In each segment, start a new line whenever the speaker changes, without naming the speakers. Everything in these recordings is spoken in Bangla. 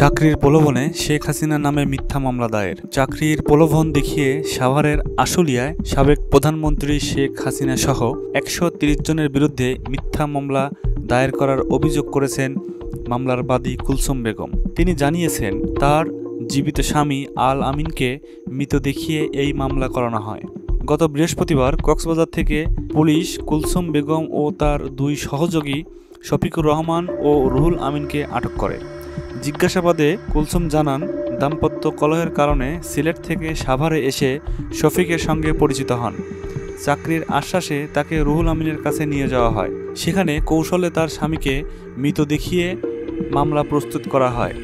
চাকরির প্রলোভনে শেখ হাসিনা নামে মিথ্যা মামলা দায়ের। চাকরির প্রলোভন দেখিয়ে সাভারের আশুলিয়ায় সাবেক প্রধানমন্ত্রী শেখ হাসিনা সহ ১৩০ জনের বিরুদ্ধে মিথ্যা মামলা দায়ের করার অভিযোগ করেছেন মামলার বাদী কুলসুম বেগম। তিনি জানিয়েছেন, তার জীবিত স্বামী আল আমিনকে মৃত দেখিয়ে এই মামলা করানো হয়। গত বৃহস্পতিবার কক্সবাজার থেকে পুলিশ কুলসুম বেগম ও তার দুই সহযোগী শফিকুর রহমান ও রুহুল আমিনকে আটক করে। জিজ্ঞাসাবাদে কুলসুম জানান, দাম্পত্য কলহের কারণে সিলেট থেকে সাভারে এসে শফিকের সঙ্গে পরিচিত হন। চাকরির আশ্বাসে তাকে রুহুল আমিনের কাছে নিয়ে যাওয়া হয়। সেখানে কৌশলে তার স্বামীকে মৃত দেখিয়ে মামলা প্রস্তুত করা হয়।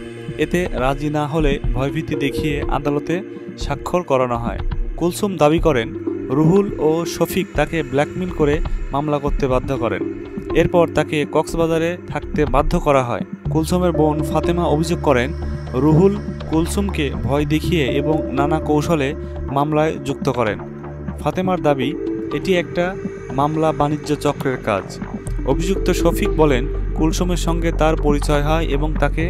এতে রাজি না হলে ভয়ভীতি দেখিয়ে আদালতে স্বাক্ষর করানো হয়। কুলসুম দাবি করেন, রুহুল ও শফিক তাকে ব্ল্যাকমেল করে মামলা করতে বাধ্য করেন। এরপর তাকে কক্সবাজারে থাকতে বাধ্য করা হয়। কুলসুমের বোন ফাতেমা অভিযোগ করেন, রুহুল কুলসুমকে ভয় দেখিয়ে এবং নানা কৌশলে মামলায় যুক্ত করেন। ফাতেমার দাবি, এটি একটা মামলা বাণিজ্য চক্রের কাজ। অভিযুক্ত শফিক বলেন, কুলসুমের সঙ্গে তার পরিচয় হয় এবং তাকে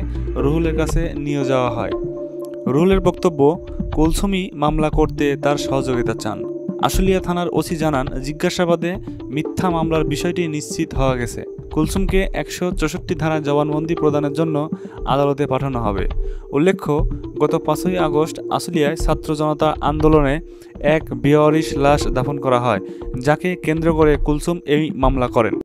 রুহুলের কাছে নিয়ে যাওয়া হয়। রুহুলের বক্তব্য, কুলসুমই মামলা করতে তার সহযোগিতা চান। আশুলিয়া থানার ওসি জানান, জিজ্ঞাসাবাদে মিথ্যা মামলার বিষয়টি নিশ্চিত হওয়া গেছে। কুলসুমকে ১৬৪ ধারায় জবানবন্দি প্রদানের জন্য আদালতে পাঠানো হবে। উল্লেখ্য, গত ৫ই আগস্ট আশুলিয়ায় ছাত্র জনতা আন্দোলনে এক বেওয়ারিশ লাশ দাফন করা হয়, যাকে কেন্দ্র করে কুলসুম এই মামলা করেন।